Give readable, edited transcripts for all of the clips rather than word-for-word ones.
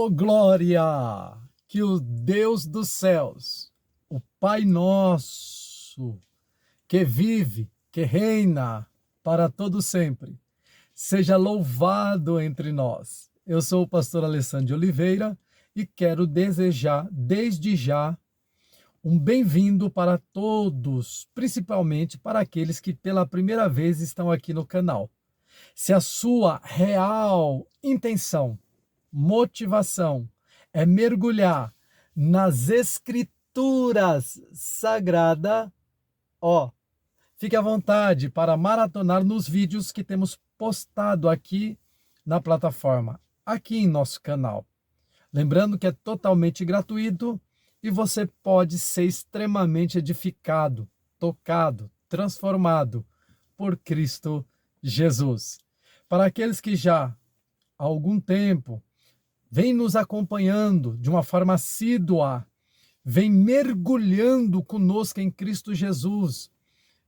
Oh, glória! Que o Deus dos céus, o Pai nosso, que vive, que reina para todo sempre, seja louvado entre nós. Eu sou o pastor Alessandro de Oliveira e quero desejar desde já um bem-vindo para todos, principalmente para aqueles que pela primeira vez estão aqui no canal. Se a sua real intenção, motivação é mergulhar nas escrituras sagradas, fique à vontade para maratonar nos vídeos que temos postado aqui na plataforma, aqui em nosso canal. Lembrando que é totalmente gratuito e você pode ser extremamente edificado, tocado, transformado por Cristo Jesus. Para aqueles que já há algum tempo vêm nos acompanhando de uma forma assídua, vem mergulhando conosco em Cristo Jesus,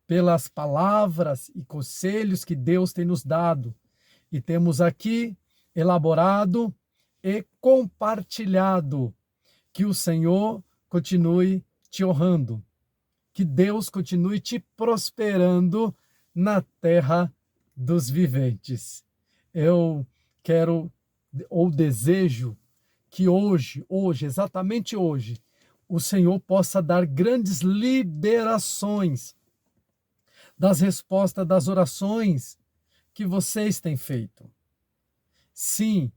pelas palavras e conselhos que Deus tem nos dado. E temos aqui elaborado e compartilhado. Que o Senhor continue te honrando. Que Deus continue te prosperando na terra dos viventes. Eu quero ou desejo que hoje, exatamente hoje, o Senhor possa dar grandes liberações das respostas das orações que vocês têm feito. Sim,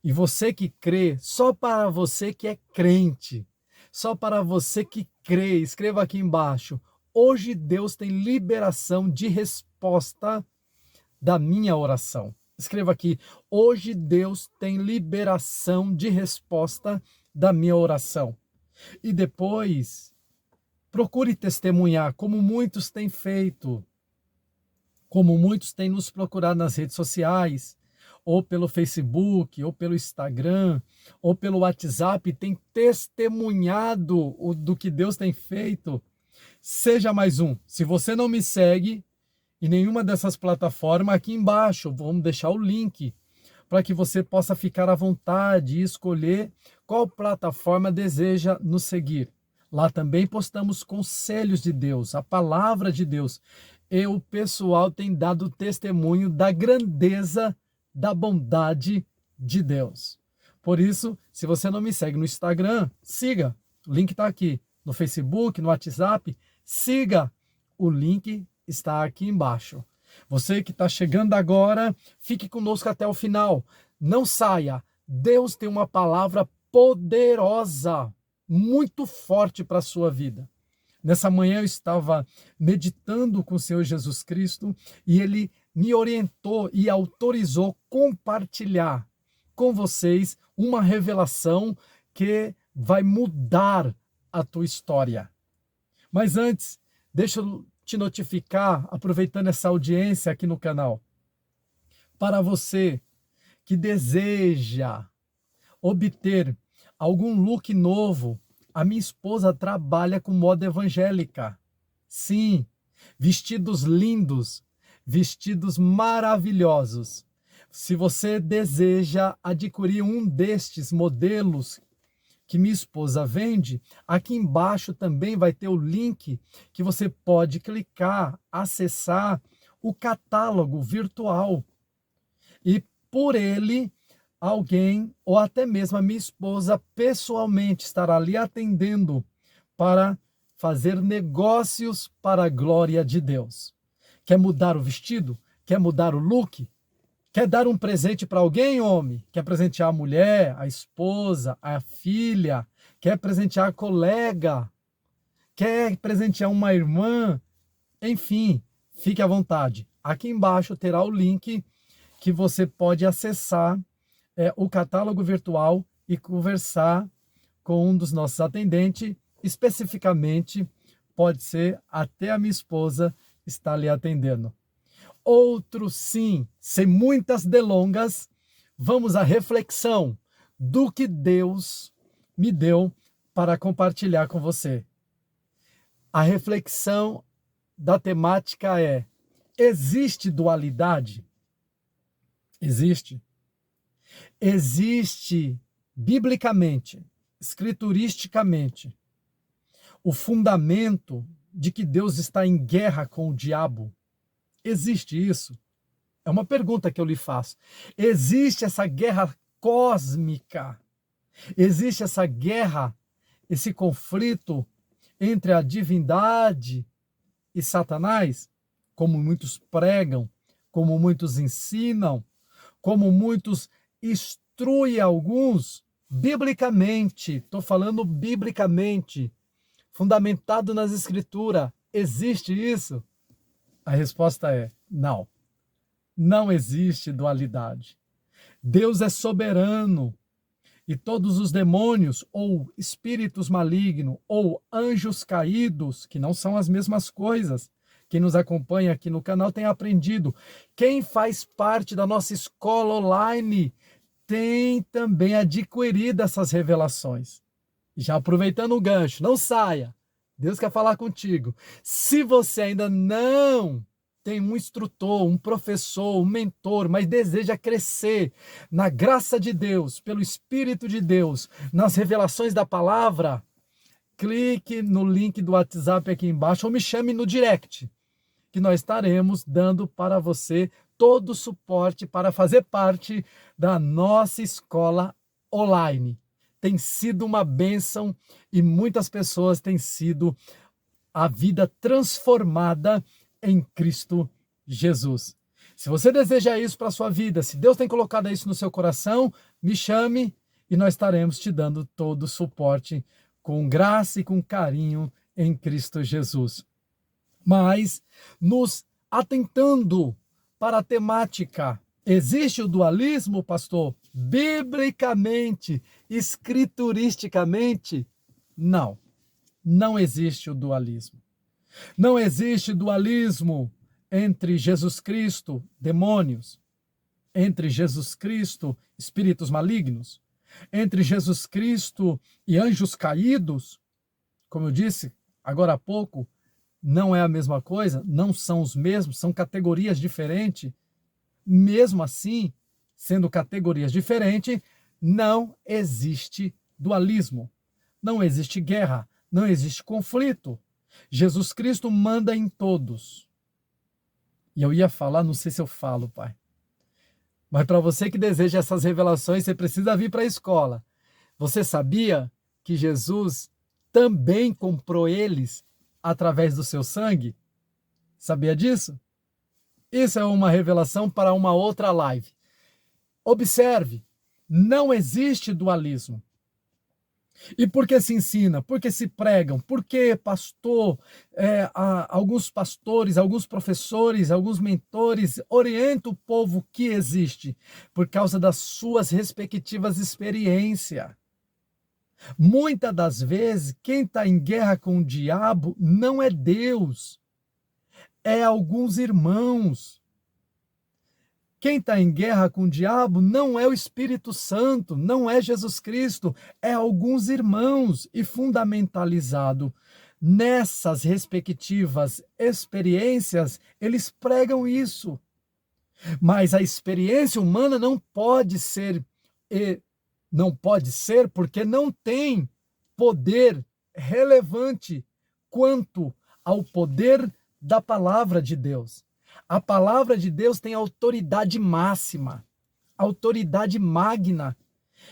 e você que crê, só para você que é crente, só para você que crê, escreva aqui embaixo, hoje Deus tem liberação de resposta da minha oração. Escreva aqui, hoje Deus tem liberação de resposta da minha oração. E depois, procure testemunhar, como muitos têm feito, como muitos têm nos procurado nas redes sociais, ou pelo Facebook, ou pelo Instagram, ou pelo WhatsApp, tem testemunhado do que Deus tem feito. Seja mais um. Se você não me segue em nenhuma dessas plataformas, aqui embaixo vamos deixar o link para que você possa ficar à vontade e escolher qual plataforma deseja nos seguir. Lá também postamos conselhos de Deus, a palavra de Deus. E o pessoal tem dado testemunho da grandeza, da bondade de Deus. Por isso, se você não me segue no Instagram, siga. O link está aqui. No Facebook, no WhatsApp, siga. O link está aqui embaixo. Você que está chegando agora, fique conosco até o final. Não saia. Deus tem uma palavra poderosa, muito forte para a sua vida. Nessa manhã eu estava meditando com o Senhor Jesus Cristo e Ele me orientou e autorizou compartilhar com vocês uma revelação que vai mudar a tua história. Mas antes, deixa eu te notificar, aproveitando essa audiência aqui no canal, para você que deseja obter algum look novo, a minha esposa trabalha com moda evangélica. Sim, vestidos lindos, vestidos maravilhosos. Se você deseja adquirir um destes modelos que minha esposa vende, aqui embaixo também vai ter o link que você pode clicar, acessar o catálogo virtual. E por ele, alguém, ou até mesmo a minha esposa, pessoalmente estará ali atendendo para fazer negócios para a glória de Deus. Quer mudar o vestido? Quer mudar o look? Quer dar um presente para alguém, homem? Quer presentear a mulher, a esposa, a filha? Quer presentear a colega? Quer presentear uma irmã? Enfim, fique à vontade. Aqui embaixo terá o link que você pode acessar o catálogo virtual e conversar com um dos nossos atendentes. Especificamente, pode ser até a minha esposa está lhe atendendo. Outro sim, sem muitas delongas, vamos à reflexão do que Deus me deu para compartilhar com você. A reflexão da temática é: existe dualidade? Existe. Existe biblicamente, escrituristicamente, o fundamento de que Deus está em guerra com o diabo? Existe isso? É uma pergunta que eu lhe faço. Existe essa guerra cósmica? Existe essa guerra, esse conflito entre a divindade e Satanás? Como muitos pregam, como muitos ensinam, como muitos instruem alguns, biblicamente, estou falando biblicamente, fundamentado nas Escrituras, existe isso? A resposta é não. Não existe dualidade. Deus é soberano e todos os demônios ou espíritos malignos ou anjos caídos, que não são as mesmas coisas, quem nos acompanha aqui no canal tem aprendido. Quem faz parte da nossa escola online tem também adquirido essas revelações. Já aproveitando o gancho, não saia. Deus quer falar contigo. Se você ainda não tem um instrutor, um professor, um mentor, mas deseja crescer na graça de Deus, pelo Espírito de Deus, nas revelações da palavra, clique no link do WhatsApp aqui embaixo ou me chame no direct, que nós estaremos dando para você todo o suporte para fazer parte da nossa escola online. Tem sido uma bênção e muitas pessoas têm sido a vida transformada em Cristo Jesus. Se você deseja isso para a sua vida, se Deus tem colocado isso no seu coração, me chame e nós estaremos te dando todo o suporte com graça e com carinho em Cristo Jesus. Mas, nos atentando para a temática, existe o dualismo, pastor? Biblicamente, escrituristicamente, não. Não existe o dualismo. Não existe dualismo entre Jesus Cristo, demônios, entre Jesus Cristo, espíritos malignos, entre Jesus Cristo e anjos caídos. Como eu disse agora há pouco, não é a mesma coisa, não são os mesmos, são categorias diferentes. Mesmo assim, sendo categorias diferentes, não existe dualismo, não existe guerra, não existe conflito. Jesus Cristo manda em todos. E eu ia falar, não sei se eu falo, pai. Mas para você que deseja essas revelações, você precisa vir para a escola. Você sabia que Jesus também comprou eles através do seu sangue? Sabia disso? Isso é uma revelação para uma outra live. Observe, não existe dualismo. E por que se ensina? Por que se pregam? Por que alguns pastores, alguns professores, alguns mentores orientam o povo que existe? Por causa das suas respectivas experiências. Muitas das vezes, quem está em guerra com o diabo não é Deus, é alguns irmãos. Quem está em guerra com o diabo não é o Espírito Santo, não é Jesus Cristo, é alguns irmãos. E fundamentalizado nessas respectivas experiências, eles pregam isso. Mas a experiência humana não pode ser porque não tem poder relevante quanto ao poder da palavra de Deus. A palavra de Deus tem autoridade máxima, autoridade magna.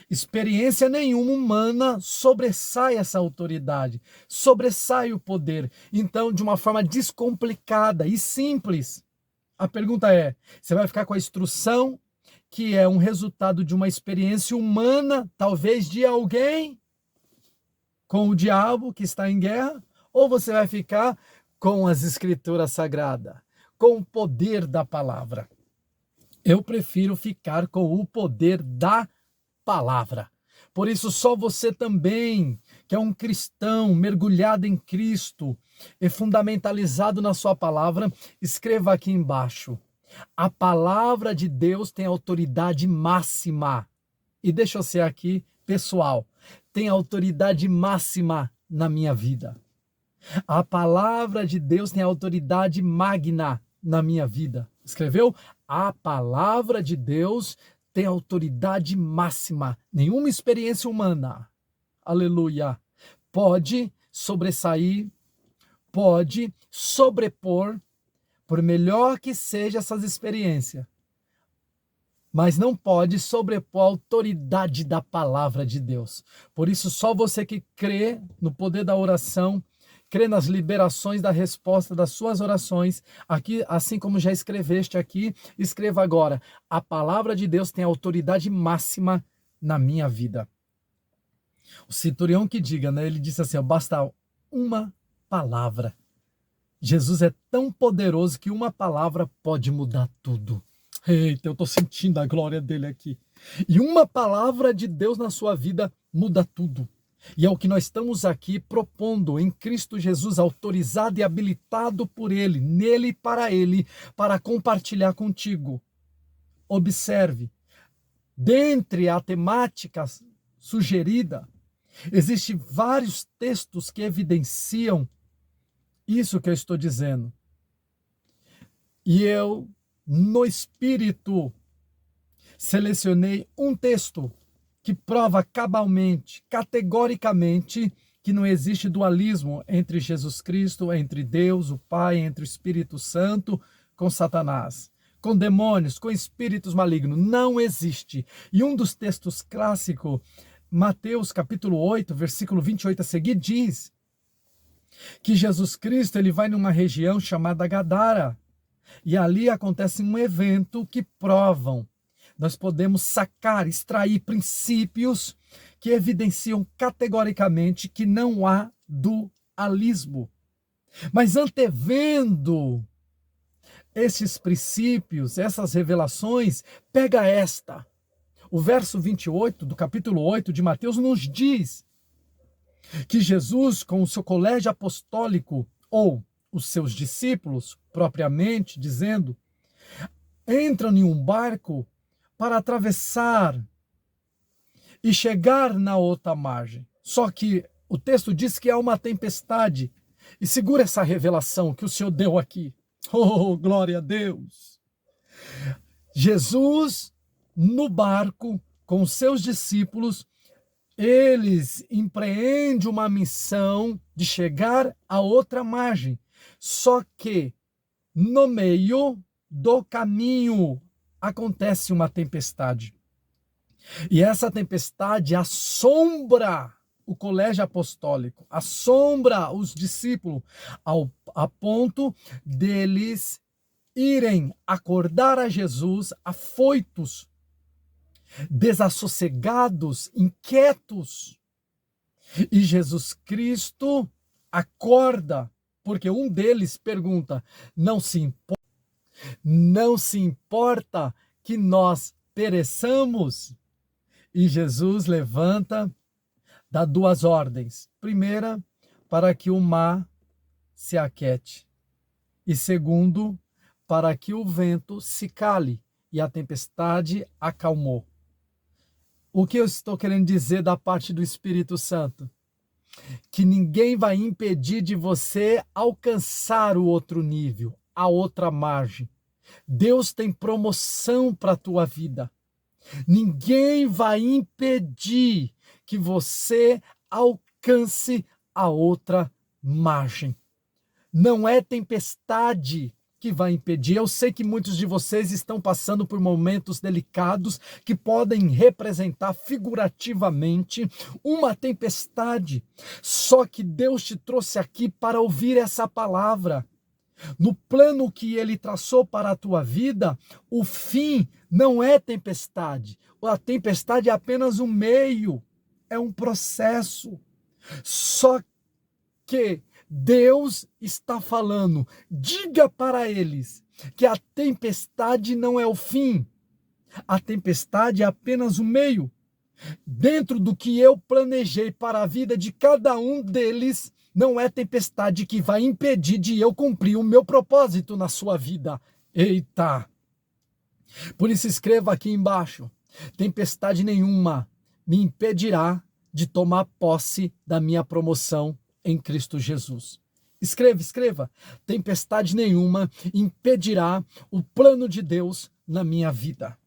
Experiência nenhuma humana sobressai essa autoridade, sobressai o poder. Então, de uma forma descomplicada e simples, a pergunta é: você vai ficar com a instrução que é um resultado de uma experiência humana, talvez de alguém com o diabo que está em guerra, ou você vai ficar com as escrituras sagradas, com o poder da palavra? Eu prefiro ficar com o poder da palavra. Por isso, só você também, que é um cristão mergulhado em Cristo e fundamentalizado na sua palavra, escreva aqui embaixo: a palavra de Deus tem autoridade máxima. E deixa eu ser aqui pessoal, tem autoridade máxima na minha vida. A palavra de Deus tem autoridade magna na minha vida. Escreveu? A palavra de Deus tem autoridade máxima. Nenhuma experiência humana, aleluia, pode sobressair, pode sobrepor, por melhor que seja essas experiências, mas não pode sobrepor a autoridade da palavra de Deus. Por isso, só você que crê no poder da oração, crê nas liberações da resposta das suas orações, aqui, assim como já escreveste aqui, escreva agora: a palavra de Deus tem autoridade máxima na minha vida. O centurião que diga, né? Ele disse assim: basta uma palavra. Jesus é tão poderoso que uma palavra pode mudar tudo. Eita, eu estou sentindo a glória dele aqui. E uma palavra de Deus na sua vida muda tudo. E é o que nós estamos aqui propondo em Cristo Jesus, autorizado e habilitado por Ele, nele e para compartilhar contigo. Observe, dentre a temática sugerida, existem vários textos que evidenciam isso que eu estou dizendo. E eu, no Espírito, selecionei um texto que prova cabalmente, categoricamente, que não existe dualismo entre Jesus Cristo, entre Deus, o Pai, entre o Espírito Santo, com Satanás, com demônios, com espíritos malignos. Não existe. E um dos textos clássicos, Mateus capítulo 8, versículo 28 a seguir, diz que Jesus Cristo ele vai numa região chamada Gadara. E ali acontece um evento que provam. Nós podemos sacar, extrair princípios que evidenciam categoricamente que não há dualismo. Mas antevendo esses princípios, essas revelações, pega esta. O verso 28 do capítulo 8 de Mateus nos diz que Jesus, com o seu colégio apostólico, ou os seus discípulos, propriamente dizendo, entram em um barco para atravessar e chegar na outra margem. Só que o texto diz que há uma tempestade. E segura essa revelação que o Senhor deu aqui. Oh, glória a Deus! Jesus, no barco, com os seus discípulos, eles empreendem uma missão de chegar à outra margem. Só que no meio do caminho acontece uma tempestade. E essa tempestade assombra o colégio apostólico, assombra os discípulos, a ponto deles irem acordar a Jesus afoitos, desassossegados, inquietos. E Jesus Cristo acorda, porque um deles pergunta: não se importa que nós pereçamos? E Jesus levanta, dá duas ordens. Primeira, para que o mar se aquete. E segundo, para que o vento se cale. E a tempestade acalmou. O que eu estou querendo dizer da parte do Espírito Santo? Que ninguém vai impedir de você alcançar o outro nível, a outra margem. Deus tem promoção para a tua vida. Ninguém vai impedir que você alcance a outra margem. Não é tempestade que vai impedir. Eu sei que muitos de vocês estão passando por momentos delicados que podem representar figurativamente uma tempestade. Só que Deus te trouxe aqui para ouvir essa palavra. No plano que Ele traçou para a tua vida, o fim não é tempestade. A tempestade é apenas um meio, é um processo. Só que Deus está falando, diga para eles que a tempestade não é o fim. A tempestade é apenas o meio. Dentro do que eu planejei para a vida de cada um deles, não é tempestade que vai impedir de eu cumprir o meu propósito na sua vida. Eita! Por isso escreva aqui embaixo: tempestade nenhuma me impedirá de tomar posse da minha promoção em Cristo Jesus. Escreva. Tempestade nenhuma impedirá o plano de Deus na minha vida.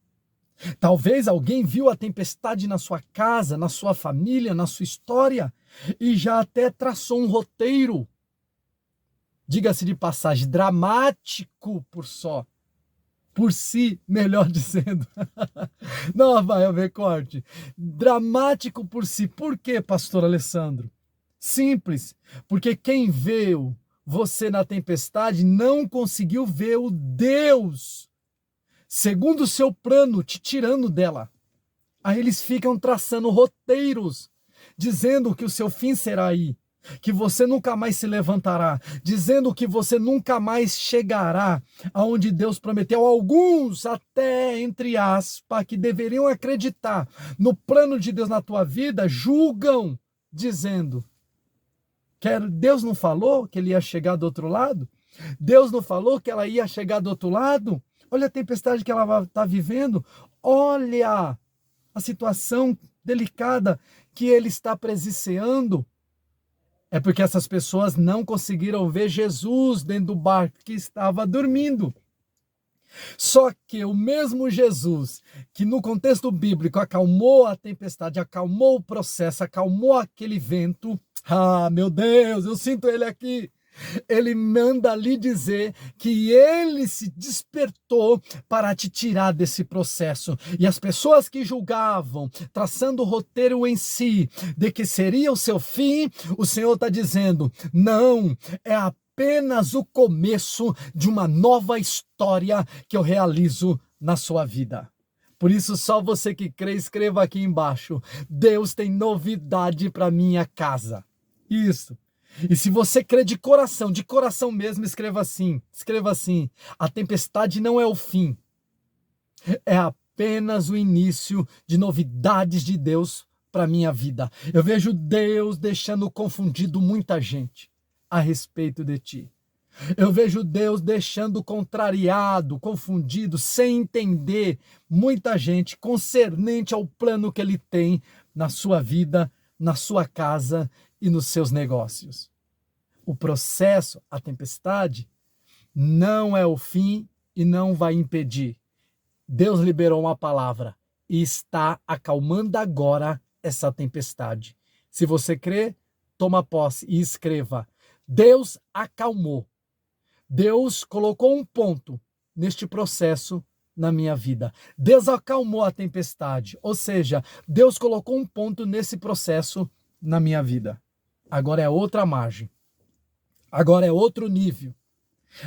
Talvez alguém viu a tempestade na sua casa, na sua família, na sua história e já até traçou um roteiro, diga-se de passagem, dramático por si, melhor dizendo. Não vai haver corte. Dramático por si. Por quê, pastor Alessandro? Simples, porque quem viu você na tempestade não conseguiu ver o Deus segundo o seu plano, te tirando dela. Aí eles ficam traçando roteiros, dizendo que o seu fim será aí, que você nunca mais se levantará, dizendo que você nunca mais chegará aonde Deus prometeu. Alguns até, entre aspas, que deveriam acreditar no plano de Deus na tua vida, julgam, dizendo que Deus não falou que ele ia chegar do outro lado? Deus não falou que ela ia chegar do outro lado? Olha a tempestade que ela está vivendo. Olha a situação delicada que ele está presenciando. É porque essas pessoas não conseguiram ver Jesus dentro do barco que estava dormindo. Só que o mesmo Jesus que no contexto bíblico acalmou a tempestade, acalmou o processo, acalmou aquele vento. Ah, meu Deus, eu sinto ele aqui. Ele manda lhe dizer que ele se despertou para te tirar desse processo. E as pessoas que julgavam, traçando o roteiro em si, de que seria o seu fim, o Senhor está dizendo, não, é apenas o começo de uma nova história que eu realizo na sua vida. Por isso, só você que crê, escreva aqui embaixo, Deus tem novidade para minha casa. Isso. E se você crê de coração mesmo, escreva assim, a tempestade não é o fim, é apenas o início de novidades de Deus para minha vida. Eu vejo Deus deixando confundido muita gente a respeito de ti. Eu vejo Deus deixando contrariado, confundido, sem entender muita gente concernente ao plano que Ele tem na sua vida, na sua casa e nos seus negócios. O processo, a tempestade, não é o fim e não vai impedir. Deus liberou uma palavra e está acalmando agora essa tempestade. Se você crê, toma posse e escreva. Deus acalmou. Deus colocou um ponto neste processo na minha vida. Deus acalmou a tempestade. Ou seja, Deus colocou um ponto nesse processo na minha vida. Agora é outra margem. Agora é outro nível.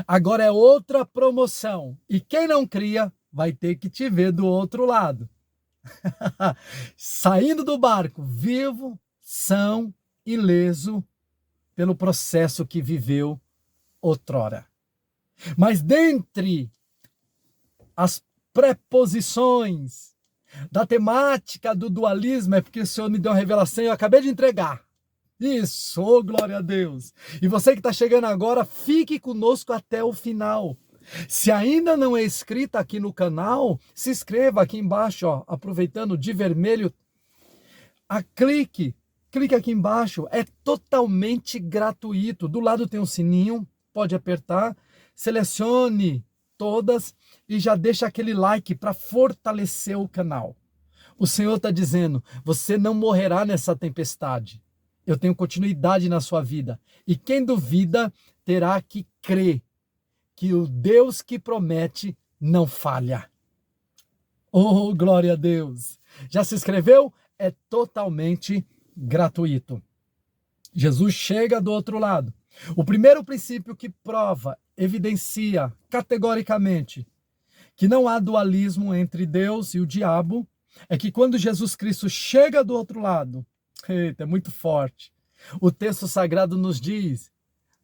Agora é outra promoção. E quem não cria vai ter que te ver do outro lado. Saindo do barco, vivo, são, ileso, pelo processo que viveu outrora. Mas dentre as preposições da temática do dualismo, é porque o Senhor me deu uma revelação e eu acabei de entregar. Isso, oh, glória a Deus. E você que está chegando agora, fique conosco até o final. Se ainda não é inscrito aqui no canal, se inscreva aqui embaixo, ó, aproveitando de vermelho. Clique aqui embaixo, é totalmente gratuito. Do lado tem um sininho, pode apertar, selecione todas e já deixa aquele like para fortalecer o canal. O Senhor está dizendo, você não morrerá nessa tempestade. Eu tenho continuidade na sua vida. E quem duvida terá que crer que o Deus que promete não falha. Oh, glória a Deus! Já se inscreveu? É totalmente gratuito. Jesus chega do outro lado. O primeiro princípio que prova, evidencia categoricamente que não há dualismo entre Deus e o diabo, é que quando Jesus Cristo chega do outro lado, eita, é muito forte. O texto sagrado nos diz,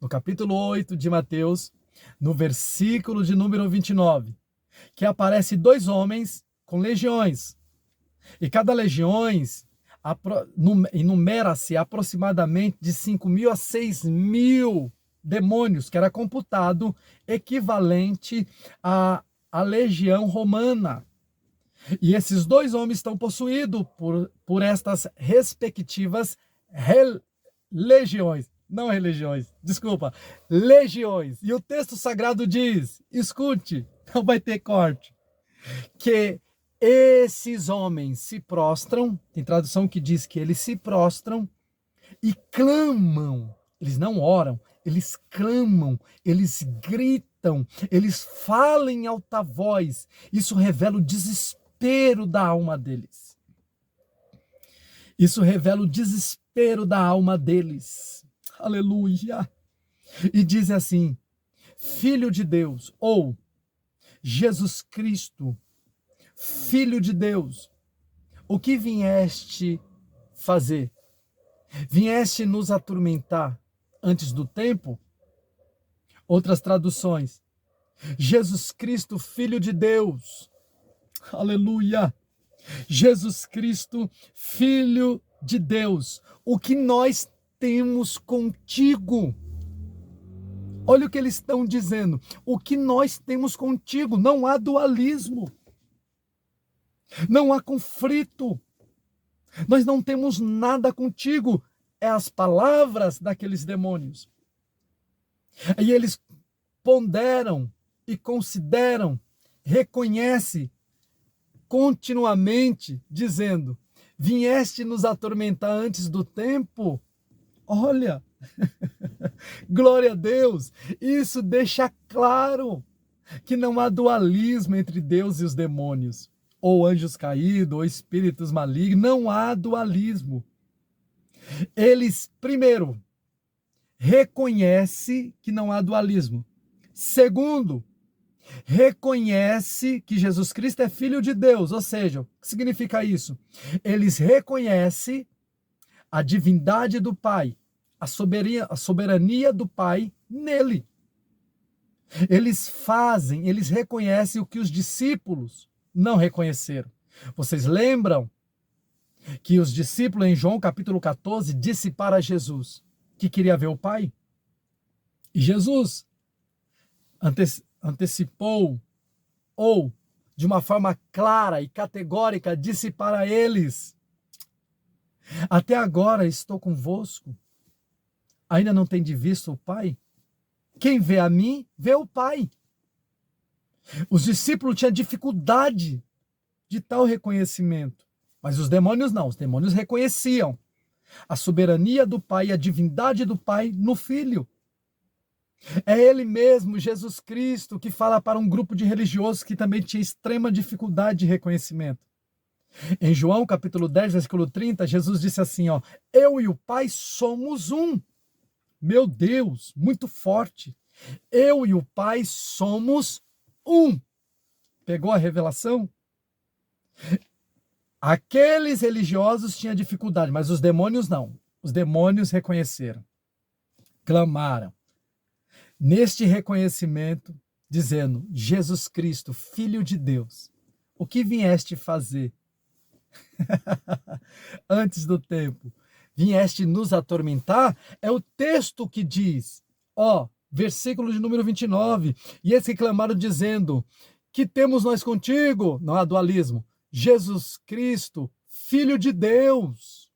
no capítulo 8 de Mateus, no versículo de número 29, que aparece dois homens com legiões. E cada legiões enumera-se aproximadamente de 5.000 a 6.000 demônios, que era computado equivalente à legião romana. E esses dois homens estão possuídos por estas respectivas legiões. Não religiões, desculpa, legiões. E o texto sagrado diz, escute, não vai ter corte, que Esses homens se prostram, tem tradução que diz que eles se prostram e clamam. Eles não oram, eles clamam, eles gritam, eles falam em alta voz. Isso revela o desespero da alma deles. Isso revela o desespero da alma deles. Aleluia! E diz assim: Filho de Deus, ou Jesus Cristo, Filho de Deus, o que vieste fazer? Vieste nos atormentar antes do tempo? Outras traduções: Jesus Cristo, Filho de Deus, aleluia! Jesus Cristo, Filho de Deus, o que nós temos contigo? Olha o que eles estão dizendo. O que nós temos contigo? Não há dualismo. Não há conflito. Nós não temos nada contigo. É as palavras daqueles demônios. E eles ponderam e consideram, reconhecem continuamente, dizendo: vieste nos atormentar antes do tempo? Olha, glória a Deus, isso deixa claro que não há dualismo entre Deus e os demônios, ou anjos caídos, ou espíritos malignos, não há dualismo. Eles, primeiro, reconhecem que não há dualismo. Segundo, reconhece que Jesus Cristo é Filho de Deus, ou seja, o que significa isso? Eles reconhecem a divindade do Pai, a soberania do Pai nele. Eles reconhecem o que os discípulos não reconheceram. Vocês lembram que os discípulos em João capítulo 14 disse para Jesus que queria ver o Pai? E Jesus antecipou, ou de uma forma clara e categórica disse para eles: até agora estou convosco, ainda não tendes visto o Pai? Quem vê a mim, vê o Pai. Os discípulos tinham dificuldade de tal reconhecimento, mas os demônios não, os demônios reconheciam a soberania do Pai, a divindade do Pai no Filho. É Ele mesmo, Jesus Cristo, que fala para um grupo de religiosos que também tinha extrema dificuldade de reconhecimento. Em João capítulo 10, versículo 30, Jesus disse assim, eu e o Pai somos um. Meu Deus, muito forte. Eu e o Pai somos um. Pegou a revelação? Aqueles religiosos tinham dificuldade, mas os demônios não. Os demônios reconheceram, clamaram. Neste reconhecimento, dizendo: Jesus Cristo, Filho de Deus, o que vieste fazer? Antes do tempo, vieste nos atormentar? É o texto que diz, versículo de número 29, e eles que clamaram dizendo: que temos nós contigo? Não há dualismo. Jesus Cristo, Filho de Deus.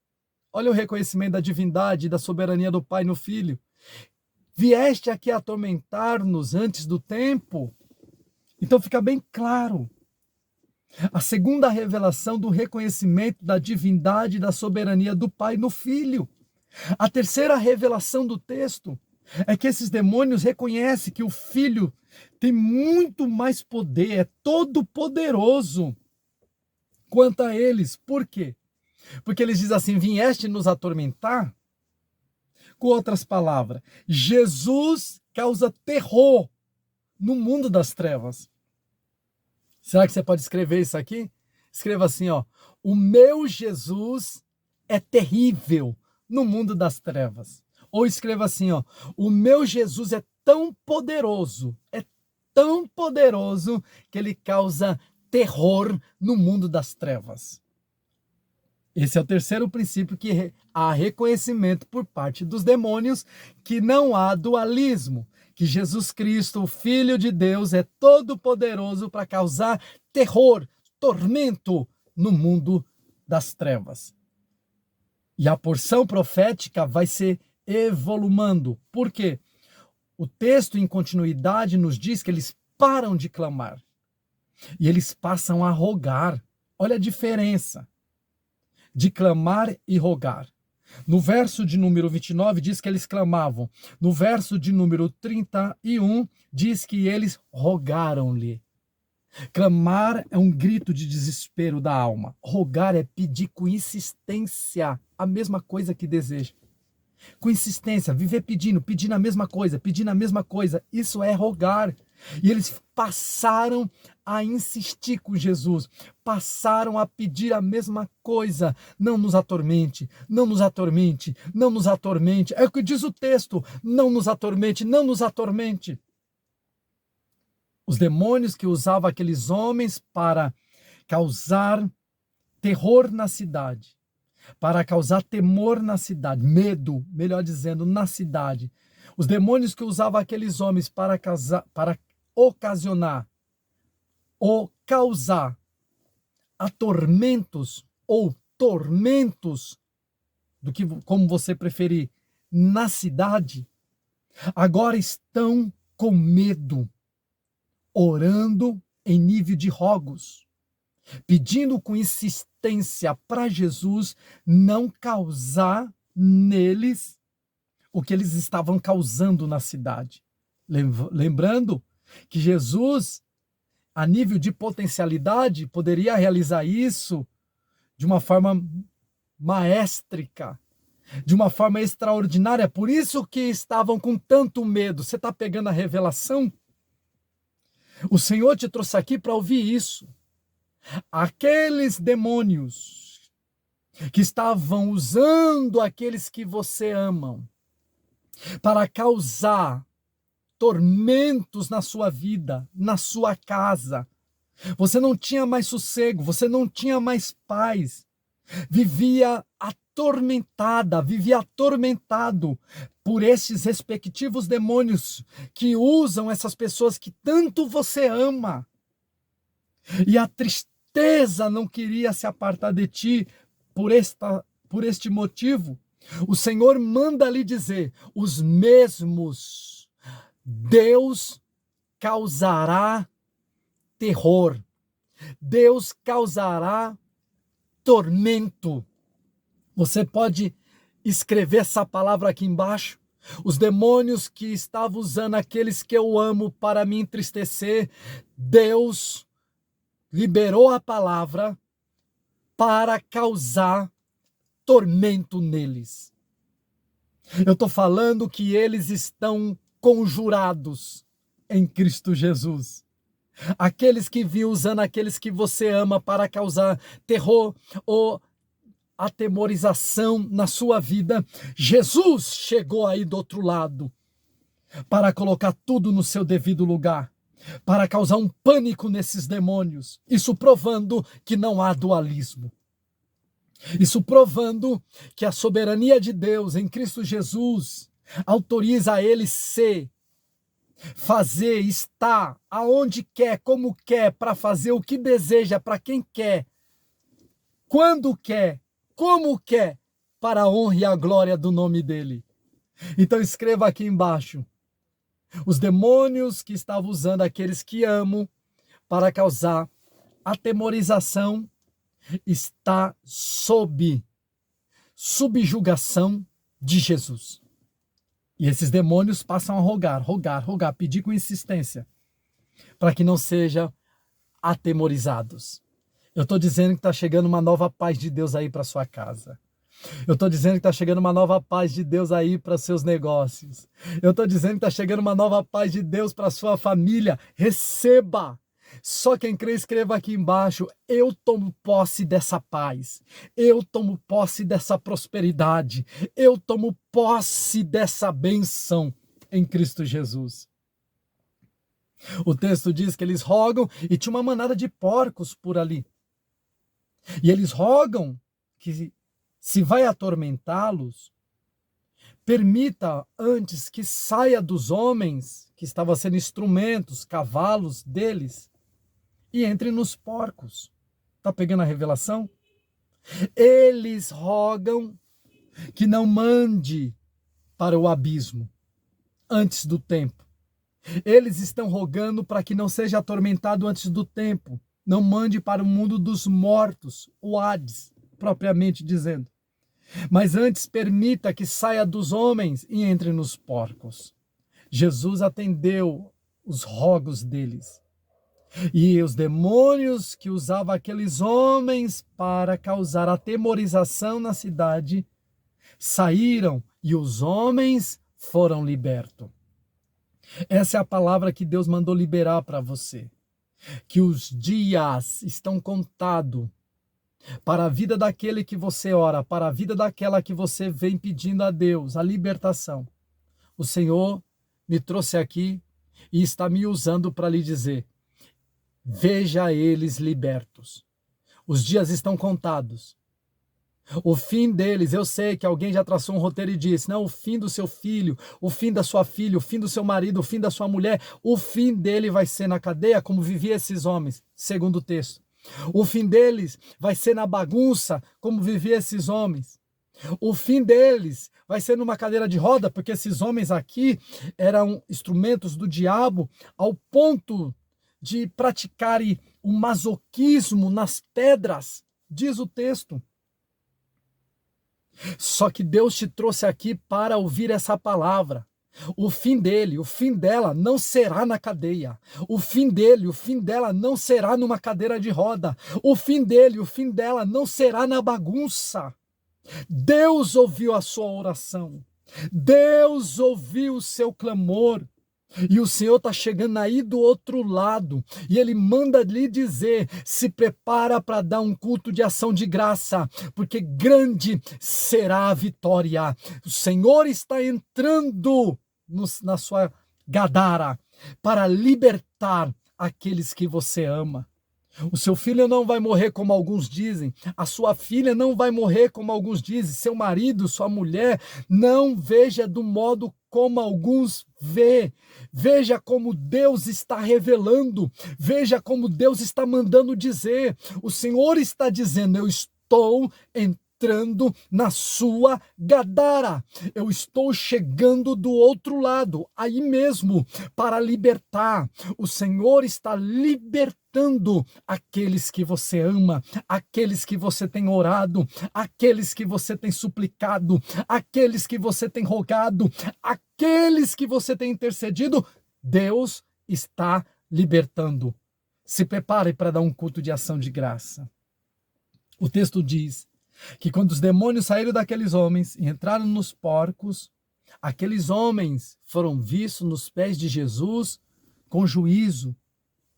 Olha o reconhecimento da divindade e da soberania do Pai no Filho. Vieste aqui atormentar-nos antes do tempo? Então fica bem claro. A segunda revelação do reconhecimento da divindade e da soberania do Pai no Filho. A terceira revelação do texto é que esses demônios reconhecem que o Filho tem muito mais poder, é todo poderoso quanto a eles. Por quê? Porque eles dizem assim: vieste nos atormentar? Com outras palavras, Jesus causa terror no mundo das trevas. Será que você pode escrever isso aqui? Escreva assim, o meu Jesus é terrível no mundo das trevas. Ou escreva assim, o meu Jesus é tão poderoso que ele causa terror no mundo das trevas. Esse é o terceiro princípio, que há reconhecimento por parte dos demônios que não há dualismo, que Jesus Cristo, o Filho de Deus, é todo poderoso para causar terror, tormento no mundo das trevas. E a porção profética vai se evolumando. Por quê? O texto em continuidade nos diz que eles param de clamar e eles passam a rogar. Olha a diferença de clamar e rogar. No verso de número 29 diz que eles clamavam. No verso de número 31 diz que eles rogaram-lhe. Clamar é um grito de desespero da alma. Rogar é pedir com insistência a mesma coisa que deseja. Com insistência, viver pedindo a mesma coisa, pedindo a mesma coisa. Isso é rogar. E eles passaram a insistir com Jesus, passaram a pedir a mesma coisa. Não nos atormente, não nos atormente, não nos atormente. É o que diz o texto, não nos atormente, não nos atormente. Os demônios que usavam aqueles homens para causar terror na cidade, para causar temor na cidade, medo, melhor dizendo, na cidade. Os demônios que usavam aqueles homens para ocasionar ou causar atormentos ou tormentos, do que como você preferir, na cidade, agora estão com medo, orando em nível de rogos, pedindo com insistência para Jesus não causar neles o que eles estavam causando na cidade. Lembrando que Jesus, a nível de potencialidade, poderia realizar isso de uma forma maestrica, de uma forma extraordinária. Por isso que estavam com tanto medo. Você está pegando a revelação? O Senhor te trouxe aqui para ouvir isso. Aqueles demônios que estavam usando aqueles que você ama para causar tormentos na sua vida, na sua casa. Você não tinha mais sossego, você não tinha mais paz. Vivia atormentado por esses respectivos demônios que usam essas pessoas que tanto você ama. E a tristeza não queria se apartar de ti por este motivo. O Senhor manda lhe dizer, os mesmos Deus causará terror. Deus causará tormento. Você pode escrever essa palavra aqui embaixo. Os demônios que estavam usando aqueles que eu amo para me entristecer, Deus liberou a palavra para causar tormento neles. Eu estou falando que eles estão conjurados em Cristo Jesus. Aqueles que vinham usando aqueles que você ama para causar terror ou atemorização na sua vida, Jesus chegou aí do outro lado para colocar tudo no seu devido lugar, para causar um pânico nesses demônios, isso provando que não há dualismo. Isso provando que a soberania de Deus em Cristo Jesus autoriza a ele fazer, estar aonde quer, como quer, para fazer o que deseja, para quem quer, quando quer, como quer, para a honra e a glória do nome dele. Então escreva aqui embaixo, os demônios que estavam usando aqueles que amo para causar atemorização está sob subjugação de Jesus. E esses demônios passam a rogar, pedir com insistência, para que não sejam atemorizados. Eu estou dizendo que está chegando uma nova paz de Deus aí para sua casa. Eu estou dizendo que está chegando uma nova paz de Deus aí para seus negócios. Eu estou dizendo que está chegando uma nova paz de Deus para sua família. Receba! Só quem crê, escreva aqui embaixo, eu tomo posse dessa paz, eu tomo posse dessa prosperidade, eu tomo posse dessa bênção em Cristo Jesus. O texto diz que eles rogam e tinha uma manada de porcos por ali. E eles rogam que se vai atormentá-los, permita antes que saia dos homens, que estavam sendo instrumentos, cavalos deles, e entre nos porcos. Está pegando a revelação? Eles rogam que não mande para o abismo antes do tempo. Eles estão rogando para que não seja atormentado antes do tempo. não mande para o mundo dos mortos, o Hades, propriamente dizendo, mas antes permita que saia dos homens e entre nos porcos. Jesus atendeu os rogos deles. E os demônios que usavam aqueles homens para causar atemorização na cidade saíram e os homens foram libertos. Essa é a palavra que Deus mandou liberar para você. Que os dias estão contados para a vida daquele que você ora, para a vida daquela que você vem pedindo a Deus, a libertação. O Senhor me trouxe aqui e está me usando para lhe dizer: veja eles libertos. Os dias estão contados. O fim deles, eu sei que alguém já traçou um roteiro e disse, não, o fim do seu filho, o fim da sua filha, o fim do seu marido, o fim da sua mulher, o fim dele vai ser na cadeia, como viviam esses homens, segundo o texto. O fim deles vai ser na bagunça, como viviam esses homens. O fim deles vai ser numa cadeira de roda, porque esses homens aqui eram instrumentos do diabo ao ponto de praticarem o masoquismo nas pedras, diz o texto. Só que Deus te trouxe aqui para ouvir essa palavra. O fim dele, o fim dela não será na cadeia. O fim dele, o fim dela não será numa cadeira de roda. O fim dele, o fim dela não será na bagunça. Deus ouviu a sua oração. Deus ouviu o seu clamor. E o Senhor está chegando aí do outro lado. E Ele manda lhe dizer, se prepara para dar um culto de ação de graça, porque grande será a vitória. O Senhor está entrando na sua Gadara para libertar aqueles que você ama. O seu filho não vai morrer como alguns dizem, a sua filha não vai morrer como alguns dizem, seu marido, sua mulher, não veja do modo como alguns vê. Veja como Deus está revelando, veja como Deus está mandando dizer. O Senhor está dizendo, eu estou entrando na sua Gadara. Eu estou chegando do outro lado, aí mesmo, para libertar. O Senhor está libertando aqueles que você ama, aqueles que você tem orado, aqueles que você tem suplicado, aqueles que você tem rogado, aqueles que você tem intercedido. Deus está libertando. Se prepare para dar um culto de ação de graça. O texto diz que quando os demônios saíram daqueles homens e entraram nos porcos, aqueles homens foram vistos nos pés de Jesus com juízo,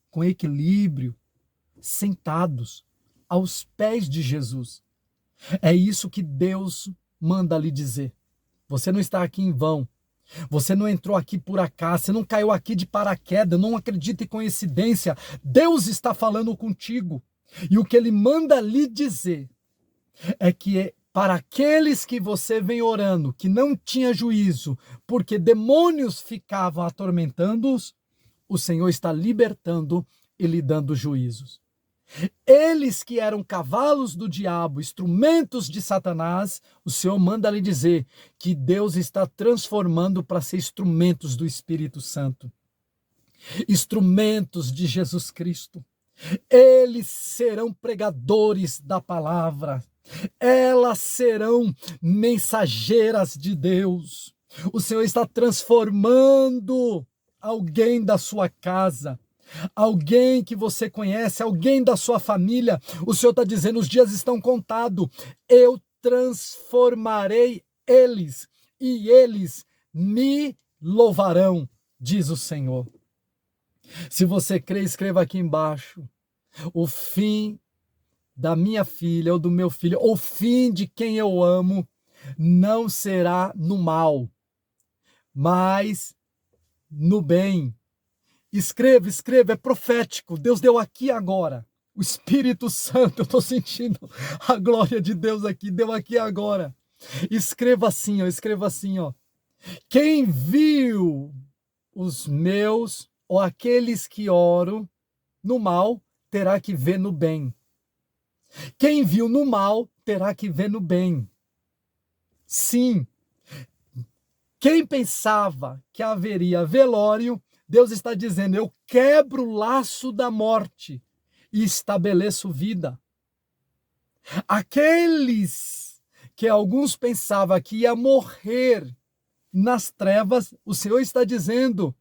com equilíbrio, sentados aos pés de Jesus. É isso que Deus manda lhe dizer. Você não está aqui em vão. Você não entrou aqui por acaso, você não caiu aqui de paraquedas, não acredita em coincidência. Deus está falando contigo. E o que Ele manda lhe dizer é que para aqueles que você vem orando, que não tinha juízo, porque demônios ficavam atormentando-os, o Senhor está libertando e lhe dando juízos. Eles que eram cavalos do diabo, instrumentos de Satanás, o Senhor manda lhe dizer que Deus está transformando para ser instrumentos do Espírito Santo. Instrumentos de Jesus Cristo. Eles serão pregadores da palavra. Elas serão mensageiras de Deus. O Senhor está transformando alguém da sua casa, alguém que você conhece, alguém da sua família. O Senhor está dizendo, os dias estão contados. Eu transformarei eles e eles me louvarão, diz o Senhor. Se você crê, escreva aqui embaixo. O fim da minha filha ou do meu filho, o fim de quem eu amo, não será no mal, mas no bem. Escreva, é profético. Deus deu aqui agora. O Espírito Santo, eu estou sentindo a glória de Deus aqui, deu aqui agora. Escreva assim, ó. Quem viu os meus, ou aqueles que oram no mal, terá que ver no bem. Quem viu no mal, terá que ver no bem. Sim. Quem pensava que haveria velório, Deus está dizendo, eu quebro o laço da morte e estabeleço vida. Aqueles que alguns pensavam que ia morrer nas trevas, o Senhor está dizendo,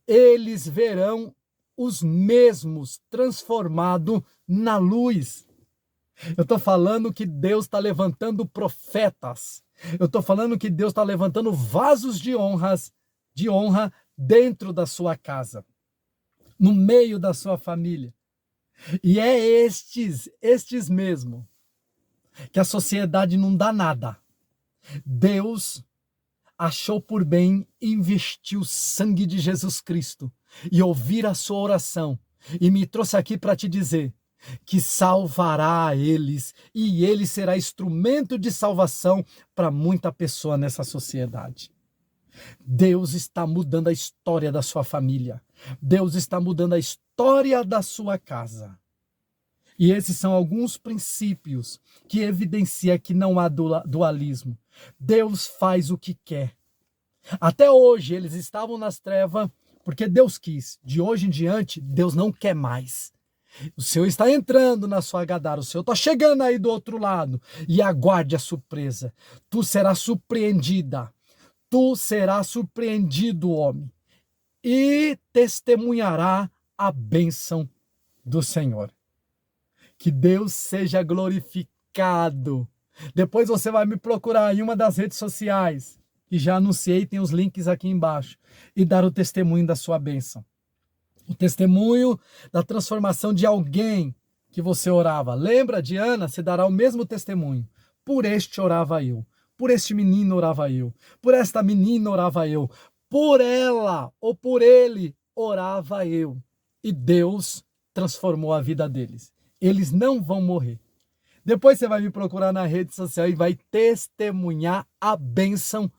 eles verão os mesmos transformados na luz. Eu estou falando que Deus está levantando profetas. Eu estou falando que Deus está levantando vasos de honra dentro da sua casa, no meio da sua família. E é estes mesmo, que a sociedade não dá nada. Deus achou por bem investir o sangue de Jesus Cristo e ouvir a sua oração. E me trouxe aqui para te dizer que salvará eles e ele será instrumento de salvação para muita pessoa nessa sociedade. Deus está mudando a história da sua família. Deus está mudando a história da sua casa. E esses são alguns princípios que evidenciam que não há dualismo. Deus faz o que quer. Até hoje eles estavam nas trevas porque Deus quis. De hoje em diante, Deus não quer mais. O Senhor está entrando na sua Gadara, o Senhor está chegando aí do outro lado. E aguarde a surpresa. Tu serás surpreendida. Tu serás surpreendido, homem. E testemunhará a bênção do Senhor. Que Deus seja glorificado. Depois você vai me procurar em uma das redes sociais, que já anunciei, tem os links aqui embaixo, e dar o testemunho da sua bênção. O testemunho da transformação de alguém que você orava. Lembra, Diana? Você dará o mesmo testemunho. Por este orava eu. Por este menino orava eu. Por esta menina orava eu. Por ela ou por ele orava eu. E Deus transformou a vida deles. Eles não vão morrer. Depois você vai me procurar na rede social e vai testemunhar a bênção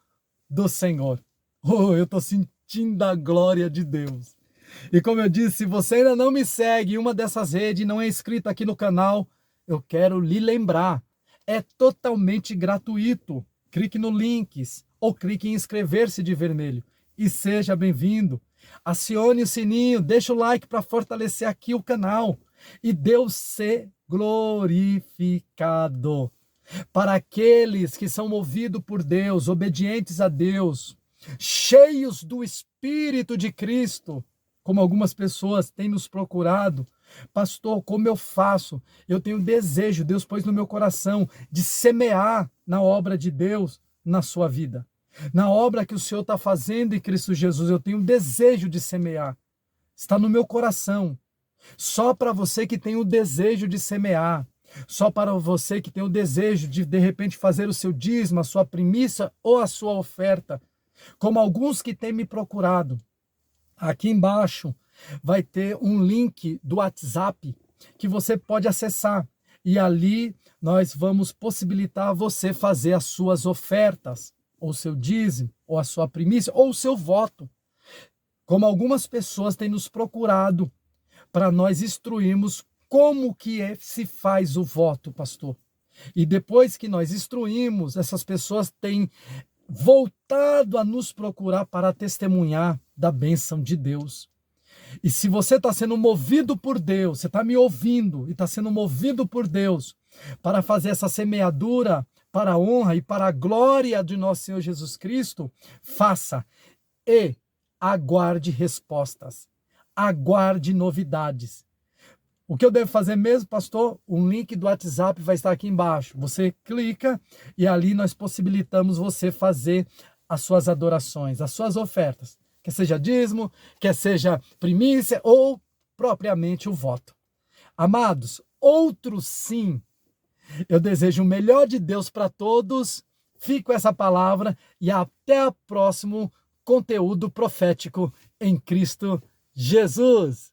do Senhor. Oh, eu estou sentindo a glória de Deus. E como eu disse, se você ainda não me segue em uma dessas redes, não é inscrito aqui no canal, eu quero lhe lembrar. É totalmente gratuito. Clique no links ou clique em inscrever-se de vermelho. E seja bem-vindo. Acione o sininho, deixa o like para fortalecer aqui o canal. E Deus ser glorificado. Para aqueles que são movidos por Deus, obedientes a Deus, cheios do Espírito de Cristo, como algumas pessoas têm nos procurado, pastor, como eu faço? Eu tenho desejo, Deus pôs no meu coração, de semear na obra de Deus na sua vida. Na obra que o Senhor está fazendo em Cristo Jesus, eu tenho desejo de semear. Está no meu coração. Só para você que tem o desejo de semear, só para você que tem o desejo de repente, fazer o seu dízimo, a sua primícia ou a sua oferta, como alguns que têm me procurado. Aqui embaixo vai ter um link do WhatsApp que você pode acessar. E ali nós vamos possibilitar você fazer as suas ofertas, ou seu dízimo, ou a sua primícia, ou o seu voto. Como algumas pessoas têm nos procurado para nós instruirmos como que se faz o voto, pastor. E depois que nós instruímos, essas pessoas têm voltado a nos procurar para testemunhar da bênção de Deus. E se você está sendo movido por Deus, você está me ouvindo e está sendo movido por Deus para fazer essa semeadura para a honra e para a glória de nosso Senhor Jesus Cristo, faça e aguarde respostas, aguarde novidades. O que eu devo fazer mesmo, pastor? Um link do WhatsApp vai estar aqui embaixo. Você clica e ali nós possibilitamos você fazer as suas adorações, as suas ofertas. Quer seja dízimo, quer seja primícia ou propriamente o voto. Amados, outro sim. Eu desejo o melhor de Deus para todos. Fico com essa palavra e até o próximo conteúdo profético em Cristo Jesus.